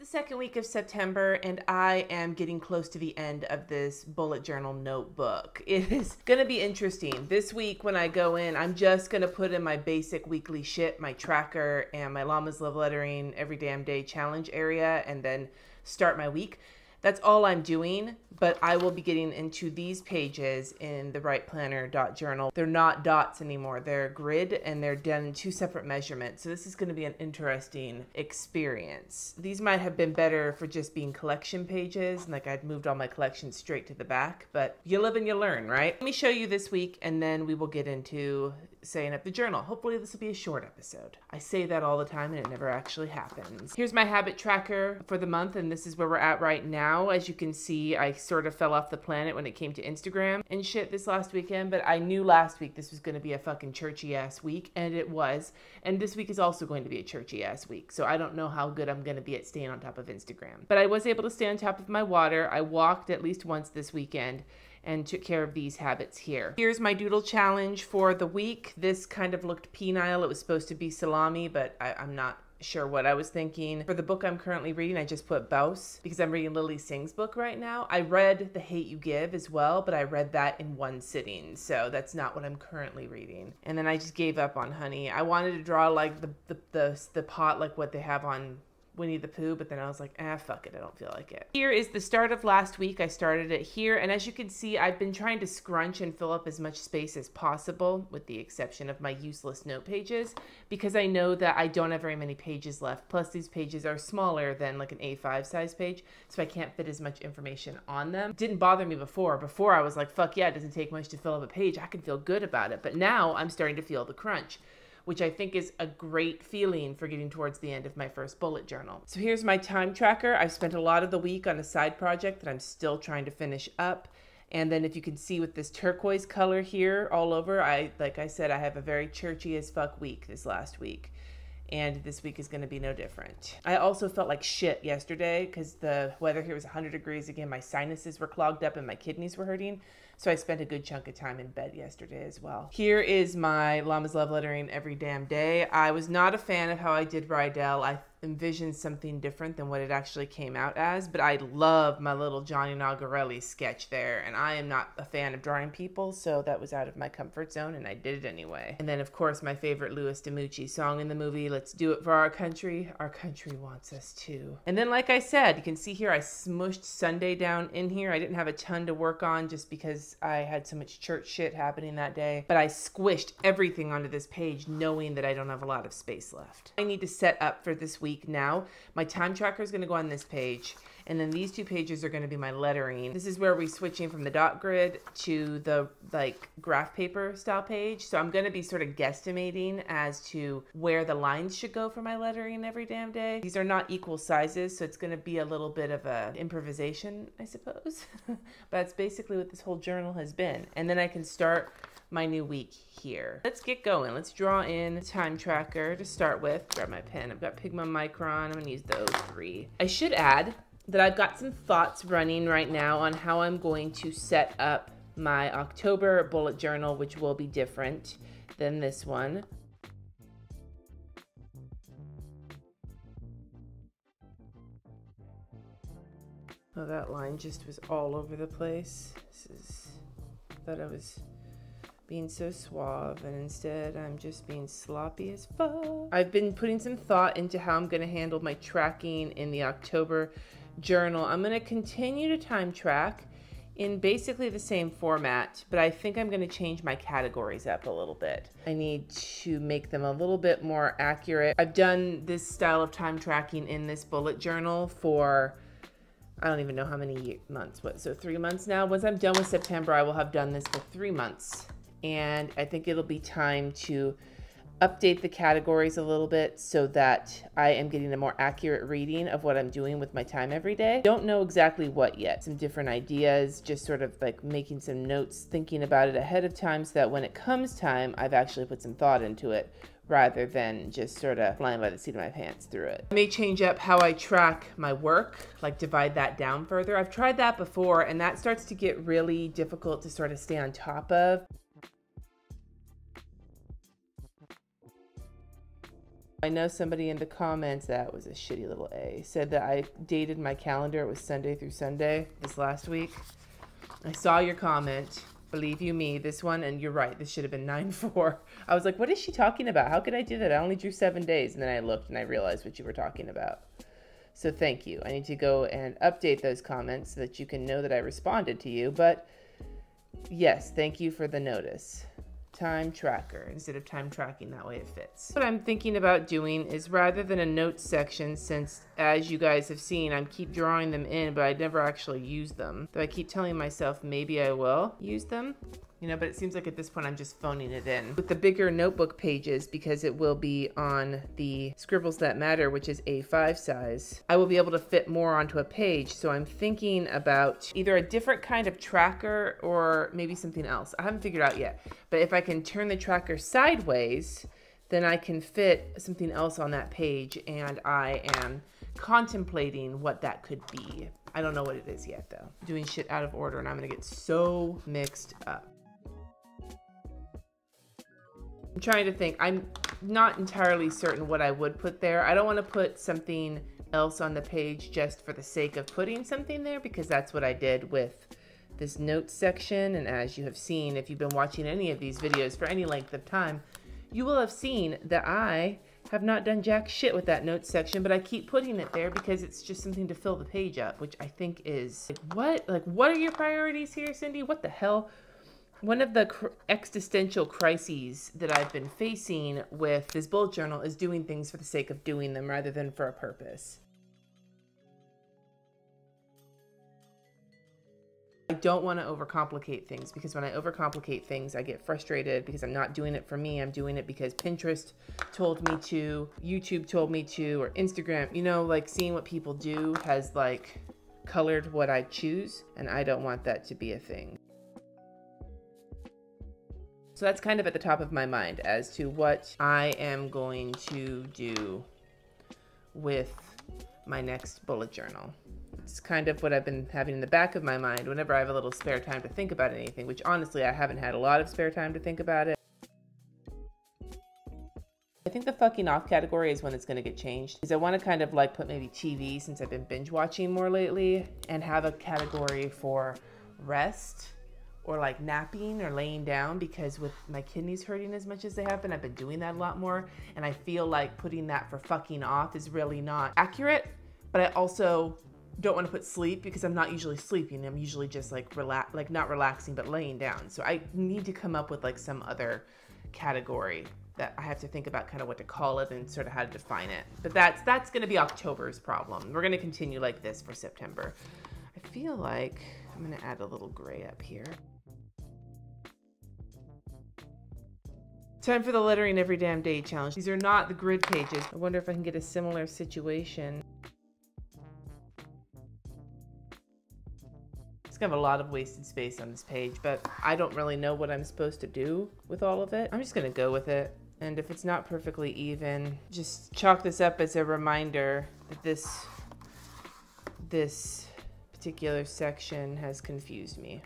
the second week of September, and I am getting close to the end of this bullet journal notebook. It is going to be interesting. This week when I go in, I'm just going to put in my basic weekly shit, my tracker, and my Llama's Love Lettering Every Damn Day challenge area, and then start my week. That's all I'm doing, but I will be getting into these pages in the Write Planner journal. They're not dots anymore. They're grid, and they're done in 2 separate measurements. So this is going to be an interesting experience. These might have been better for just being collection pages, and like I'd moved all my collections straight to the back, but you live and you learn, right? Let me show you this week, and then we will get into setting up the journal. Hopefully this will be a short episode. I say that all the time and it never actually happens. Here's my habit tracker for the month, and this is where we're at right now. As you can see, I sort of fell off the planet when it came to Instagram and shit this last weekend, but I knew last week this was going to be a fucking churchy ass week, and it was. And this week is also going to be a churchy ass week. So I don't know how good I'm going to be at staying on top of Instagram. But I was able to stay on top of my water. I walked at least once this weekend and took care of these habits here. Here's my doodle challenge for the week. This kind of looked penile. It was supposed to be salami, but I'm not sure what I was thinking. For the book I'm currently reading, I just put Bouse because I'm reading Lily Singh's book right now. I read The Hate You Give as well, but I read that in one sitting, so that's not what I'm currently reading. And then I just gave up on Honey. I wanted to draw like the pot like what they have on Winnie the Pooh, but then I was like, fuck it, I don't feel like it. Here is the start of last week. I started it here, and as you can see, I've been trying to scrunch and fill up as much space as possible, with the exception of my useless note pages, because I know that I don't have very many pages left. Plus, these pages are smaller than like an A5 size page, so I can't fit as much information on them. It didn't bother me before. Before, I was like, fuck yeah, it doesn't take much to fill up a page. I can feel good about it. But now I'm starting to feel the crunch, which I think is a great feeling for getting towards the end of my first bullet journal. So here's my time tracker. I've spent a lot of the week on a side project that I'm still trying to finish up. And then if you can see with this turquoise color here all over, like I said, I have a very churchy as fuck week this last week. And this week is going to be no different. I also felt like shit yesterday because the weather here was 100 degrees again. My sinuses were clogged up and my kidneys were hurting. So I spent a good chunk of time in bed yesterday as well. Here is my Llama's Love Lettering Every Damn Day. I was not a fan of how I did Rydell. I envisioned something different than what it actually came out as, but I love my little Johnny Nagarelli sketch there, and I am not a fan of drawing people, so that was out of my comfort zone, and I did it anyway. And then, of course, my favorite Louis DiMucci song in the movie, Let's Do It for Our Country. Our country wants us to. And then, like I said, you can see here I smushed Sunday down in here. I didn't have a ton to work on just because I had so much church shit happening that day, but I squished everything onto this page knowing that I don't have a lot of space left. I need to set up for this week now. My time tracker is going to go on this page, and then these 2 pages are going to be my lettering. This is where we're switching from the dot grid to the like graph paper style page. So I'm going to be sort of guesstimating as to where the lines should go for my lettering every damn day. These are not equal sizes, so it's going to be a little bit of a improvisation, I suppose. But that's basically what this whole journal has been. And then I can start my new week here. Let's get going. Let's draw in a time tracker to start with. Grab my pen. I've got Pigma Micron. I'm going to use those 3. I should add that I've got some thoughts running right now on how I'm going to set up my October bullet journal, which will be different than this one. Oh, that line just was all over the place. Thought I was being so suave, and instead I'm just being sloppy as fuck. I've been putting some thought into how I'm going to handle my tracking in the October journal. I'm going to continue to time track in basically the same format, but I think I'm going to change my categories up a little bit. I need to make them a little bit more accurate. I've done this style of time tracking in this bullet journal for I don't even know how many months. So 3 months now. Once I'm done with September, I will have done this for 3 months. And I think it'll be time to update the categories a little bit so that I am getting a more accurate reading of what I'm doing with my time every day. Don't know exactly what yet. Some different ideas, just sort of like making some notes, thinking about it ahead of time so that when it comes time, I've actually put some thought into it rather than just sort of flying by the seat of my pants through it. I may change up how I track my work, like divide that down further. I've tried that before, and that starts to get really difficult to sort of stay on top of. I know somebody in the comments, that was a shitty little A, said that I dated my calendar. It was Sunday through Sunday this last week. I saw your comment. Believe you me, this one, and you're right, this should have been 9/4. I was like, what is she talking about? How could I do that? I only drew 7 days. And then I looked and I realized what you were talking about. So thank you. I need to go and update those comments so that you can know that I responded to you. But yes, thank you for the notice. Time tracker instead of time tracking, that way it fits. What I'm thinking about doing is, rather than a notes section, since as you guys have seen, I keep drawing them in, but I never actually use them. Though I keep telling myself maybe I will use them, you know, but it seems like at this point I'm just phoning it in. With the bigger notebook pages, because it will be on the Scribbles That Matter, which is A5 size, I will be able to fit more onto a page. So I'm thinking about either a different kind of tracker or maybe something else. I haven't figured out yet, but if I can turn the tracker sideways, then I can fit something else on that page, and I am contemplating what that could be. I don't know what it is yet though. I'm doing shit out of order and I'm gonna get so mixed up. I'm trying to think. I'm not entirely certain what I would put there. I don't want to put something else on the page just for the sake of putting something there, because that's what I did with this notes section. And as you have seen, if you've been watching any of these videos for any length of time, you will have seen that I have not done jack shit with that notes section, but I keep putting it there because it's just something to fill the page up, which I think is what are your priorities here, Cindy? What the hell? One of the existential crises that I've been facing with this bullet journal is doing things for the sake of doing them rather than for a purpose. I don't want to overcomplicate things, because when I overcomplicate things, I get frustrated because I'm not doing it for me. I'm doing it because Pinterest told me to, YouTube told me to, or Instagram, you know, like seeing what people do has like colored what I choose, and I don't want that to be a thing. So that's kind of at the top of my mind as to what I am going to do with my next bullet journal. It's kind of what I've been having in the back of my mind whenever I have a little spare time to think about anything, which honestly, I haven't had a lot of spare time to think about it. I think the fucking off category is when it's going to get changed, because I want to kind of like put maybe TV, since I've been binge watching more lately, and have a category for rest, or like napping or laying down, because with my kidneys hurting as much as they have been, I've been doing that a lot more, and I feel like putting that for fucking off is really not accurate. But I also don't want to put sleep, because I'm not usually sleeping. I'm usually just like not relaxing, but laying down. So I need to come up with like some other category that I have to think about kind of what to call it and sort of how to define it. But that's going to be October's problem. We're going to continue like this for September. I feel like I'm going to add a little gray up here. Time for the lettering every damn day challenge. These are not the grid pages. I wonder if I can get a similar situation. It's gonna have a lot of wasted space on this page, but I don't really know what I'm supposed to do with all of it. I'm just gonna go with it. And if it's not perfectly even, just chalk this up as a reminder that this particular section has confused me.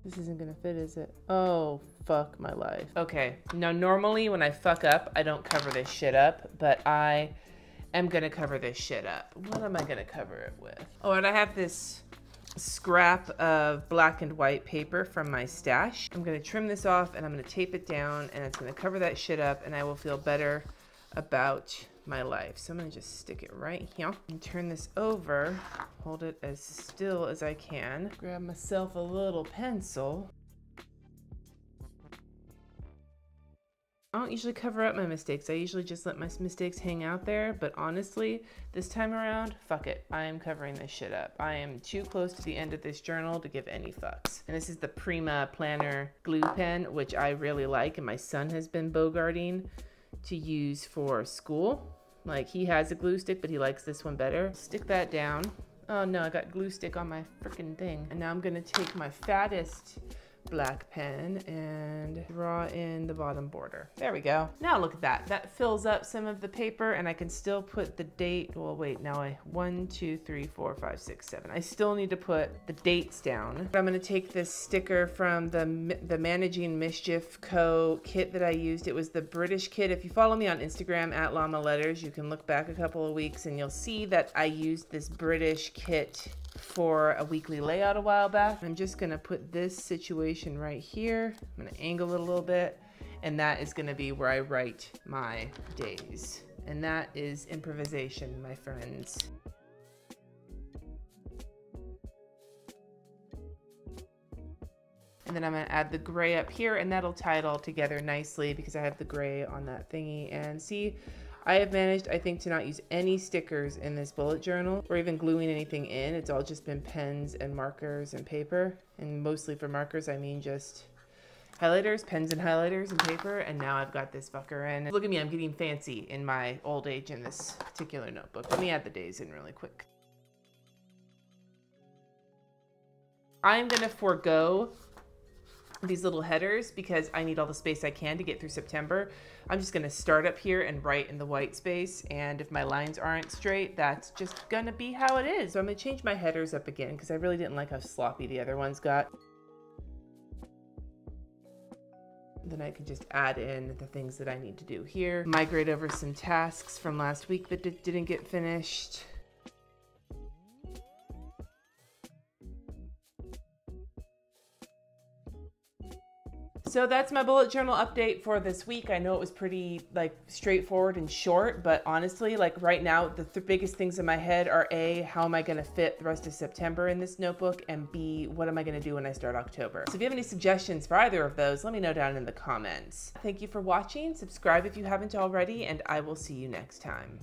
This isn't gonna fit, is it? Oh, fuck my life. Okay, now normally when I fuck up, I don't cover this shit up, but I am gonna cover this shit up. What am I gonna cover it with? Oh, and I have this scrap of black and white paper from my stash. I'm gonna trim this off and I'm gonna tape it down, and it's gonna cover that shit up, and I will feel better about my life. So I'm gonna just stick it right here and turn this over, hold it as still as I can, grab myself a little pencil. I don't usually cover up my mistakes. I usually just let my mistakes hang out there, but honestly, this time around, fuck it. I am covering this shit up. I am too close to the end of this journal to give any fucks. And this is the Prima Planner glue pen, which I really like, and my son has been bogarting to use for school. Like, he has a glue stick, but he likes this one better. Stick that down. Oh no, I got glue stick on my freaking thing. And now I'm gonna take my fattest black pen and draw in the bottom border. There we go. Now look at that. That fills up some of the paper and I can still put the date. Well, wait, now 1, 2, 3, 4, 5, 6, 7. I still need to put the dates down. I'm gonna take this sticker from the Managing Mischief Co. kit that I used. It was the British kit. If you follow me on Instagram at Llama Letters, you can look back a couple of weeks and you'll see that I used this British kit for a weekly layout a while back. I'm just gonna put this situation right here. I'm gonna angle it a little bit, and that is gonna be where I write my days. And that is improvisation, my friends. And then I'm gonna add the gray up here, and that'll tie it all together nicely because I have the gray on that thingy. And see, I have managed, I think, to not use any stickers in this bullet journal or even gluing anything in. It's all just been pens and markers and paper. And mostly for markers, I mean just highlighters, pens and highlighters and paper. And now I've got this fucker in. Look at me, I'm getting fancy in my old age in this particular notebook. Let me add the days in really quick. I'm gonna forego these little headers because I need all the space I can to get through September. I'm just gonna start up here and write in the white space, and if my lines aren't straight, that's just gonna be how it is. So I'm gonna change my headers up again because I really didn't like how sloppy the other ones got. Then I can just add in the things that I need to do here. Migrate over some tasks from last week that didn't get finished. So that's my bullet journal update for this week. I know it was pretty straightforward and short, but honestly, right now, the biggest things in my head are A, how am I gonna fit the rest of September in this notebook? And B, what am I gonna do when I start October? So if you have any suggestions for either of those, let me know down in the comments. Thank you for watching. Subscribe if you haven't already, and I will see you next time.